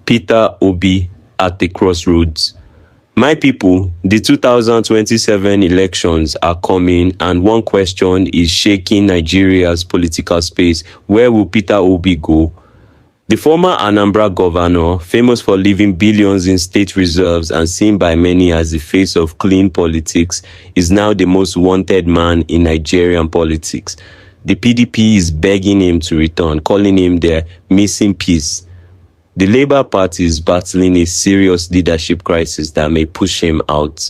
Peter Obi at the crossroads. My people, the 2027 elections are coming, and one question is shaking Nigeria's political space. Where will Peter Obi go? The former Anambra governor, famous for leaving billions in state reserves and seen by many as the face of clean politics, is now the most wanted man in Nigerian politics. The PDP is begging him to return, calling him their missing piece. The Labour Party is battling a serious leadership crisis that may push him out.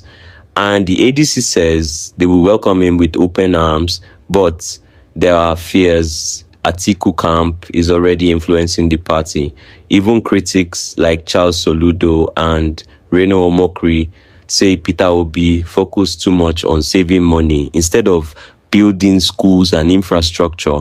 And the ADC says they will welcome him with open arms, but there are fears. Atiku camp is already influencing the party. Even critics like Charles Soludo and Reno Omokri say Peter Obi focused too much on saving money instead of building schools and infrastructure.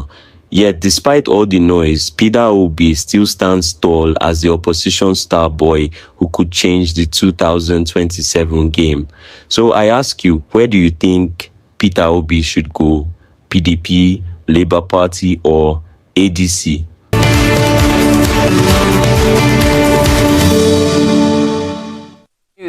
Yet, despite all the noise, Peter Obi still stands tall as the opposition star boy who could change the 2027 game. So I ask you, where do you think Peter Obi should go? PDP, Labour Party, or ADC?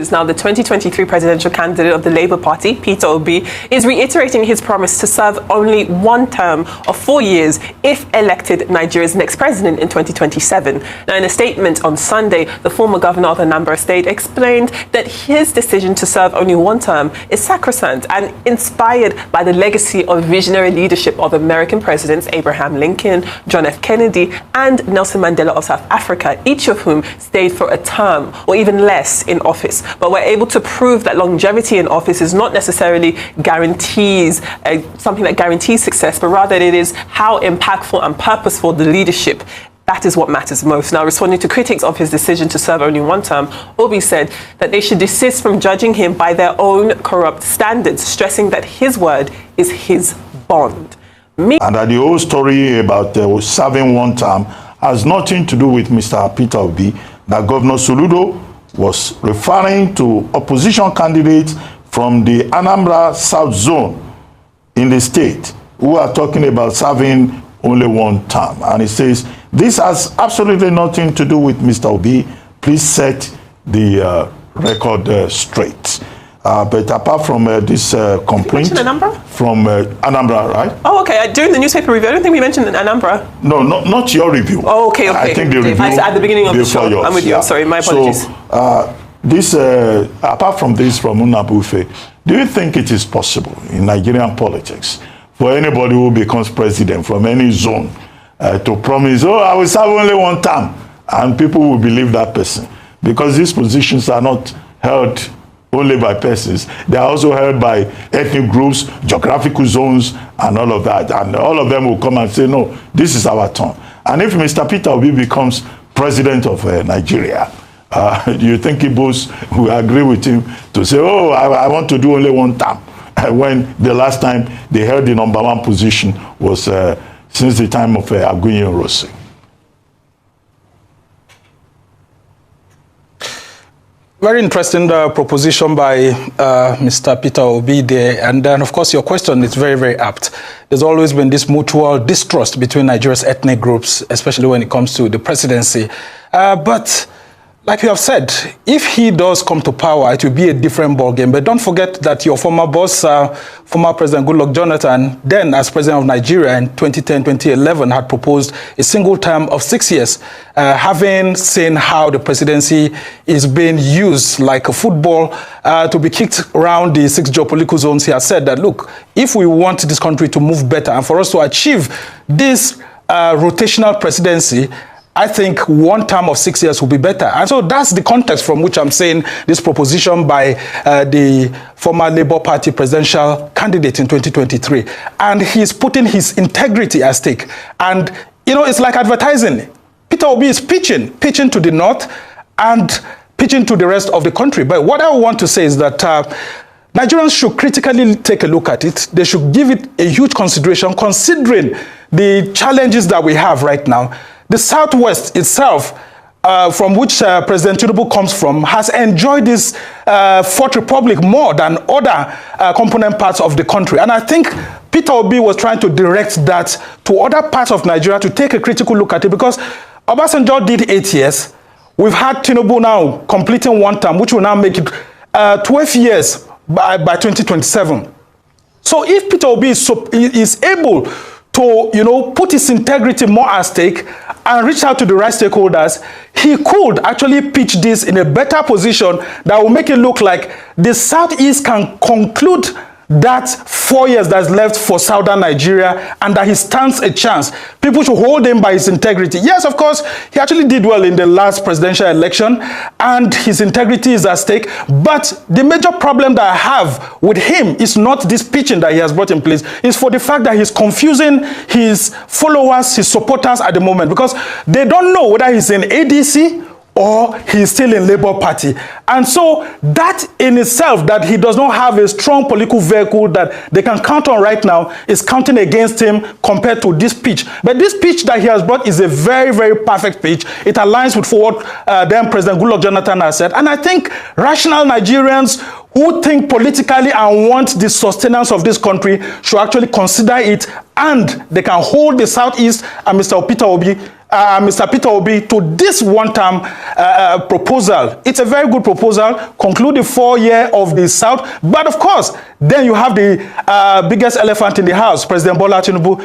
Now, the 2023 presidential candidate of the Labour Party, Peter Obi, is reiterating his promise to serve only one term of 4 years if elected Nigeria's next president in 2027. Now, in a statement on Sunday, the former governor of Anambra State explained that his decision to serve only one term is sacrosanct and inspired by the legacy of visionary leadership of American presidents Abraham Lincoln, John F. Kennedy, and Nelson Mandela of South Africa, each of whom stayed for a term or even less in office. But we're able to prove that longevity in office is not necessarily something that guarantees success, but rather it is how impactful and purposeful the leadership. That is what matters most. Now, responding to critics of his decision to serve only one term, Obi said that they should desist from judging him by their own corrupt standards, stressing that his word is his bond. And that the whole story about serving one term has nothing to do with Mr. Peter Obi, that Governor Soludo was referring to opposition candidates from the Anambra South Zone in the state who are talking about serving only one term. And he says, this has absolutely nothing to do with Mr. Obi. Please set the record straight. But apart from this complaint from Anambra, right? Oh, okay. During the newspaper review, I don't think we mentioned Anambra. No, not your review. Oh, okay. I think the review at the beginning of the show. Yours. I'm with you. I'm sorry. My apologies. So, apart from this from Unabufe, do you think it is possible in Nigerian politics for anybody who becomes president from any zone to promise, oh, I will serve only one term, and people will believe that person? Because these positions are not held only by persons. They are also held by ethnic groups, geographical zones, and all of that. And all of them will come and say, no, this is our turn. And if Mr. Peter Obi becomes president of Nigeria, do you think Igbos will agree with him to say, oh, I want to do only one term, when the last time they held the #1 position was since the time of Aguiyi Rossi? Very interesting proposition by Mr. Peter Obi there. And then, of course, your question is very, very apt. There's always been this mutual distrust between Nigeria's ethnic groups, especially when it comes to the presidency. But like you have said, if he does come to power, it will be a different ballgame. But don't forget that your former boss, former President Goodluck Jonathan, then as president of Nigeria in 2010-2011, had proposed a single term of 6 years. Having seen how the presidency is being used like a football to be kicked around the 6 geopolitical zones, he has said that, look, if we want this country to move better and for us to achieve this rotational presidency, I think one term of 6 years will be better. And so that's the context from which I'm saying this proposition by the former Labour Party presidential candidate in 2023. And he's putting his integrity at stake. And, you know, it's like advertising. Peter Obi is pitching to the north and pitching to the rest of the country. But what I want to say is that Nigerians should critically take a look at it. They should give it a huge consideration, considering the challenges that we have right now. The Southwest itself, from which President Tinubu comes from, has enjoyed this Fourth Republic more than other component parts of the country. And I think Peter Obi was trying to direct that to other parts of Nigeria to take a critical look at it, because Obasanjo did 8 years, We've had Tinubu now completing one term, which will now make it 12 years by 2027. So if Peter Obi is able to, put his integrity more at stake and reach out to the right stakeholders, he could actually pitch this in a better position that will make it look like the Southeast can conclude that 4 years that's left for southern Nigeria and that he stands a chance. People should hold him by his integrity. Yes, of course, he actually did well in the last presidential election and his integrity is at stake. But the major problem that I have with him is not this pitching that he has brought in place. It's for the fact that he's confusing his followers, his supporters at the moment, because they don't know whether he's in ADC or he's still in Labour Party. And so that in itself, that he does not have a strong political vehicle that they can count on right now, is counting against him compared to this pitch. But this pitch that he has brought is a very, very perfect pitch. It aligns with what then President Goodluck Jonathan has said. And I think rational Nigerians who think politically and want the sustenance of this country should actually consider it, and they can hold the Southeast and Mr. Peter Obi to this one-term proposal. It's a very good proposal, conclude the 4-year of the South. But of course, then you have the biggest elephant in the house, President Bola Tinubu.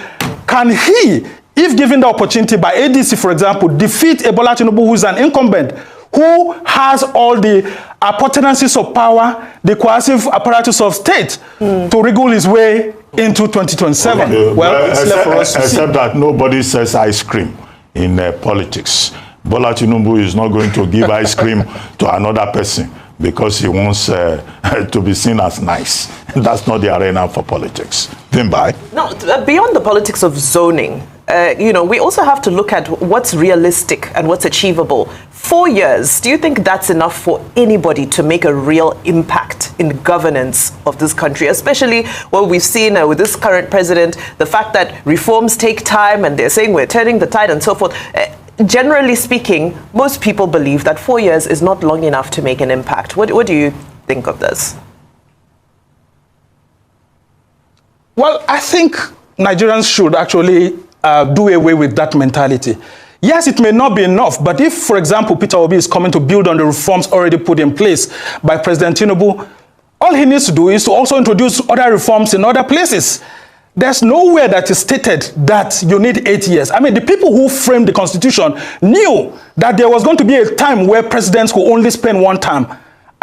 Can he, if given the opportunity by ADC, for example, defeat a Bola Tinubu who is an incumbent, who has all the appurtenances of power, the coercive apparatus of state to wriggle his way into 2027? Okay. Well, it's left for us to see. Except that nobody says ice cream in politics. Bola Tinubu is not going to give ice cream to another person because he wants to be seen as nice. That's not the arena for politics. Vimbai. Now, beyond the politics of zoning, we also have to look at what's realistic and what's achievable. 4 years, do you think that's enough for anybody to make a real impact in governance of this country? Especially what we've seen with this current president, the fact that reforms take time and they're saying we're turning the tide and so forth. Generally speaking, most people believe that 4 years is not long enough to make an impact. What do you think of this? Well, I think Nigerians should actually do away with that mentality. Yes, it may not be enough, but if, for example, Peter Obi is coming to build on the reforms already put in place by President Tinubu, all he needs to do is to also introduce other reforms in other places. There's nowhere that is stated that you need 8 years. I mean, the people who framed the Constitution knew that there was going to be a time where presidents could only spend one term.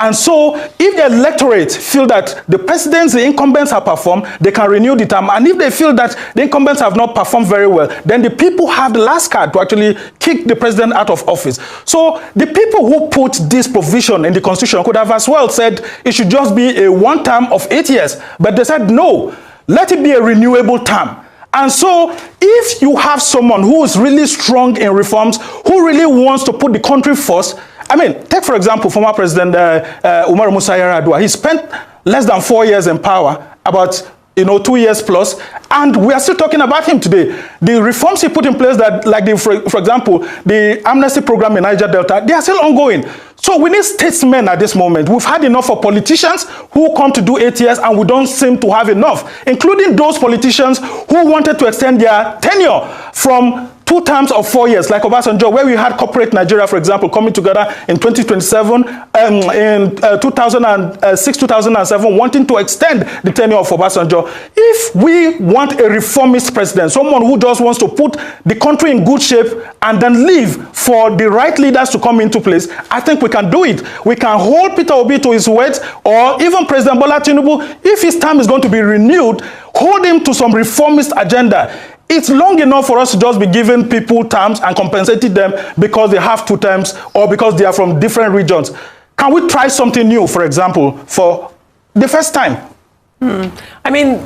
And so if the electorate feel that the presidents, the incumbents have performed, they can renew the term. And if they feel that the incumbents have not performed very well, then the people have the last card to actually kick the president out of office. So the people who put this provision in the Constitution could have as well said it should just be a one term of 8 years. But they said, no, let it be a renewable term. And so if you have someone who is really strong in reforms, who really wants to put the country first, I mean, take, for example, former President Umar Musa Yar'Adua. He spent less than 4 years in power, about 2 years plus, and we are still talking about him today. The reforms he put in place, that, like for example, the amnesty program in Niger Delta, they are still ongoing. So we need statesmen at this moment. We've had enough of politicians who come to do 8 years, and we don't seem to have enough, including those politicians who wanted to extend their tenure from 2 terms of 4 years, like Obasanjo, where we had corporate Nigeria, for example, coming together in 2027, in 2006, 2007, wanting to extend the tenure of Obasanjo. If we want a reformist president, someone who just wants to put the country in good shape and then leave for the right leaders to come into place, I think we can do it. We can hold Peter Obi to his words, or even President Bola Tinubu, if his term is going to be renewed, hold him to some reformist agenda. It's long enough for us to just be giving people terms and compensating them because they have 2 terms or because they are from different regions. Can we try something new, for example, for the first time? I mean,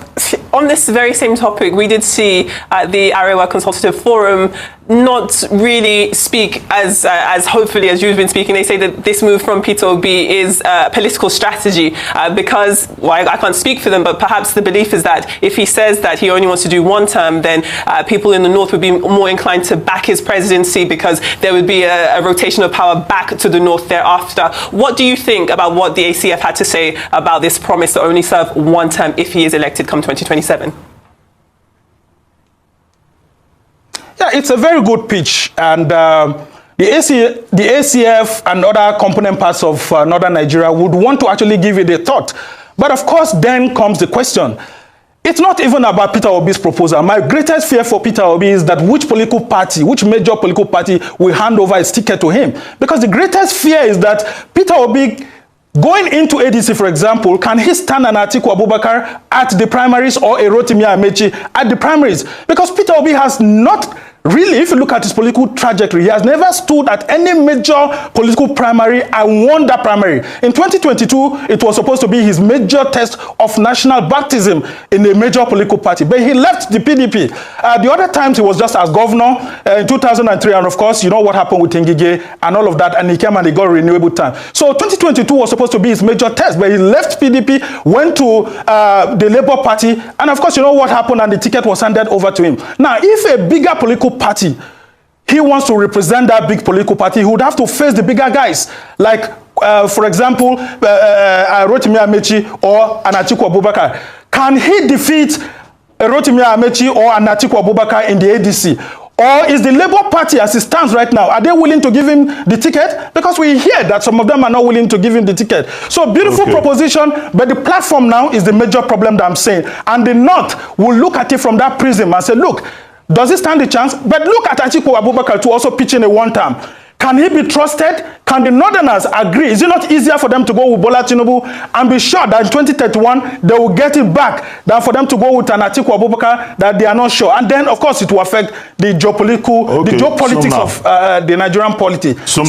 on this very same topic, we did see the Arewa Consultative Forum not really speak as hopefully as you've been speaking. They say that this move from Peter Obi is a political strategy because, well, I can't speak for them, but perhaps the belief is that if he says that he only wants to do 1 term, then people in the north would be more inclined to back his presidency because there would be a rotation of power back to the north thereafter. What do you think about what the ACF had to say about this promise to only serve 1 term if he is elected come 2027? Yeah, it's a very good pitch, and the ACF and other component parts of northern Nigeria would want to actually give it a thought. But of course, then comes the question. It's not even about Peter Obi's proposal. My greatest fear for Peter Obi is that which major political party will hand over its ticket to him. Because the greatest fear is that Peter Obi, going into ADC, for example, can he stand an Atiku Abubakar at the primaries or a Rotimi Amechi at the primaries? Because Peter Obi has not really, if you look at his political trajectory, he has never stood at any major political primary and won that primary. In 2022, it was supposed to be his major test of national baptism in a major political party, but he left the PDP. The other times, he was just as governor in 2003, and of course, you know what happened with Ngige and all of that, and he came and he got renewable time. So 2022 was supposed to be his major test, but he left PDP, went to the Labour Party, and of course, you know what happened, and the ticket was handed over to him. Now, if a bigger political party, he wants to represent that big political party, he would have to face the bigger guys, like, for example, Rotimi Amechi or Atiku Abubakar. Can he defeat Rotimi Amechi or Atiku Abubakar in the ADC? Or is the Labour Party, as it stands right now, are they willing to give him the ticket? Because we hear that some of them are not willing to give him the ticket. So beautiful proposition, but the platform now is the major problem that I'm saying. And the North will look at it from that prism and say, look, does he stand a chance? But look at Atiku Abubakar to also pitch in a one-term. Can he be trusted? Can the Northerners agree? Is it not easier for them to go with Bola Tinubu and be sure that in 2031 they will get it back than for them to go with an Atiku Abubakar that they are not sure? And then, of course, it will affect the geopolitics of the Nigerian polity. So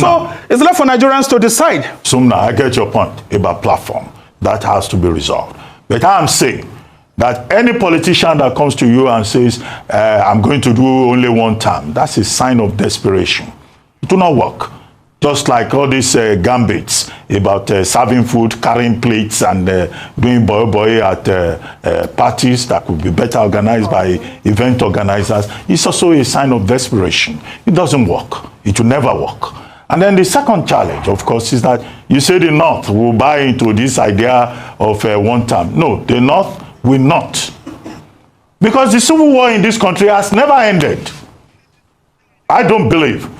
it's left for Nigerians to decide. Sumna, I get your point about platform. That has to be resolved. But I'm saying that any politician that comes to you and says, I'm going to do only one term, that's a sign of desperation. It will not work. Just like all these gambits about serving food, carrying plates, and doing boy at parties that could be better organized by event organizers. It's also a sign of desperation. It doesn't work. It will never work. And then the second challenge, of course, is that you say the North will buy into this idea of one term. No, the North will not. Because the civil war in this country has never ended. I don't believe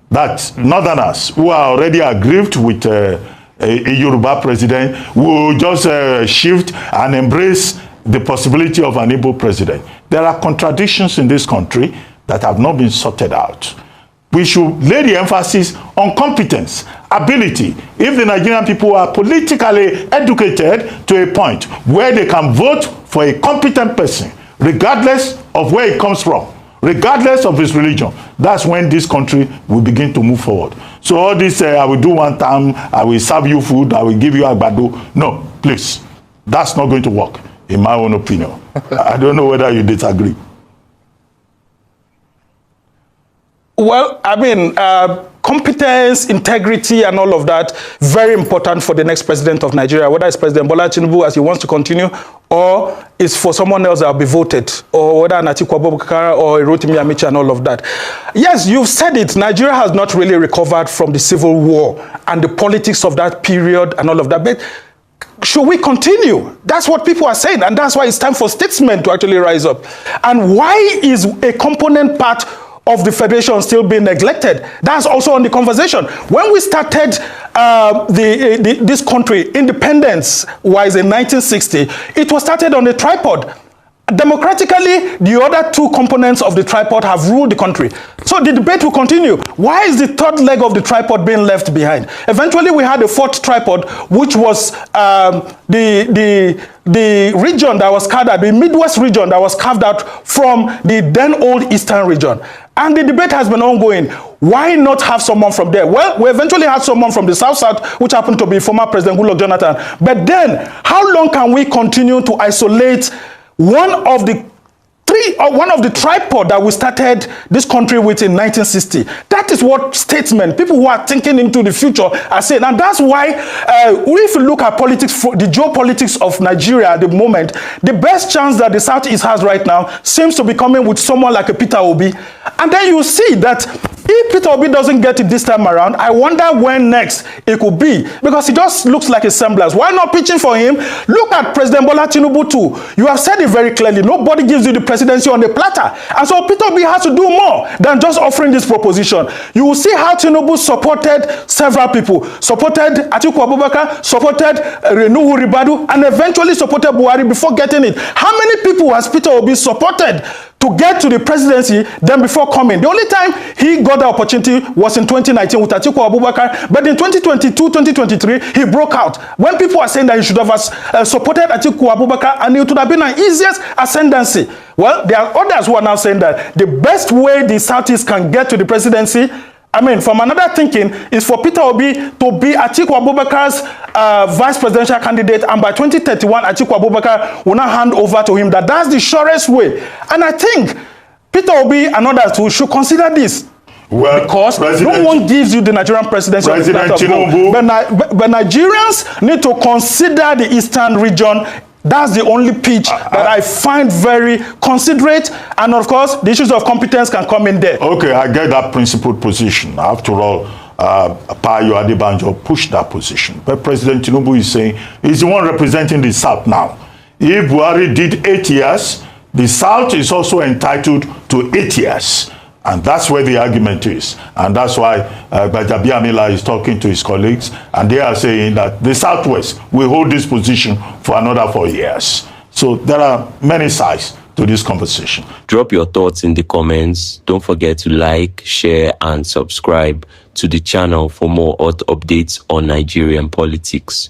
that Northerners who are already aggrieved with a Yoruba president will just shift and embrace the possibility of an Igbo president. There are contradictions in this country that have not been sorted out. We should lay the emphasis on competence, ability. If the Nigerian people are politically educated to a point where they can vote for a competent person, regardless of where it comes from, regardless of his religion, that's when this country will begin to move forward. So all this, I will do one time, I will serve you food, I will give you agbado. No, please. That's not going to work, in my own opinion. I don't know whether you disagree. Well, I mean, competence, integrity, and all of that, very important for the next president of Nigeria, whether it's President Bola Tinubu as he wants to continue, or it's for someone else that will be voted, or whether an Atiku Abubakar or Rotimi Amechi and all of that. Yes, you've said it. Nigeria has not really recovered from the civil war and the politics of that period and all of that. But should we continue? That's what people are saying, and that's why it's time for statesmen to actually rise up. And why is a component part of the federation still being neglected? That's also on the conversation. When we started this country, independence-wise in 1960, it was started on a tripod. Democratically, the other two components of the tripod have ruled the country. So the debate will continue. Why is the third leg of the tripod being left behind? Eventually, we had a fourth tripod, which was the region that was carved out, the Midwest region that was carved out from the then old Eastern region. And the debate has been ongoing. Why not have someone from there? Well, we eventually had someone from the South, which happened to be former President Goodluck Jonathan. But then, how long can we continue to isolate one of the tripod that we started this country with in 1960? That is what statesmen, people who are thinking into the future, are saying. And that's why, if you look at politics, the geopolitics of Nigeria at the moment, the best chance that the Southeast has right now seems to be coming with someone like a Peter Obi. And then you see that If Peter Obi doesn't get it this time around, I wonder when next it could be, because he just looks like a semblance. Why not pitching for him? Look at President Bola Tinubu too. You have said it very clearly. Nobody gives you the presidency on a platter. And so Peter Obi has to do more than just offering this proposition. You will see how Tinubu supported several people. Supported Atiku Abubakar, supported Reno, and eventually supported Buhari before getting it. How many people has Peter Obi supported to get to the presidency than before coming? The only time he got the opportunity was in 2019 with Atiku Abubakar, but in 2022, 2023, he broke out. When people are saying that he should have supported Atiku Abubakar and it would have been an easiest ascendancy. Well, there are others who are now saying that the best way the Southeast can get to the presidency, I mean, from another thinking, is for Peter Obi to be Atiku Abubakar's vice presidential candidate, and by 2031, Atiku Abubakar will now hand over to him. That's the surest way. And I think Peter Obi and others too should consider this. Well, because no one gives you the Nigerian presidency. President Tinubu. But Nigerians need to consider the eastern region. That's the only pitch that I find very considerate, and of course, the issues of competence can come in there. Okay, I get that principled position. After all, Payo Adebanjo pushed that position. But President Tinubu is saying he's the one representing the South now. If Buhari did 8 years, the South is also entitled to 8 years. And that's where the argument is. And that's why Gbajabi Amila is talking to his colleagues, and they are saying that the Southwest will hold this position for another 4 years. So there are many sides to this conversation. Drop your thoughts in the comments. Don't forget to like, share, and subscribe to the channel for more hot updates on Nigerian politics.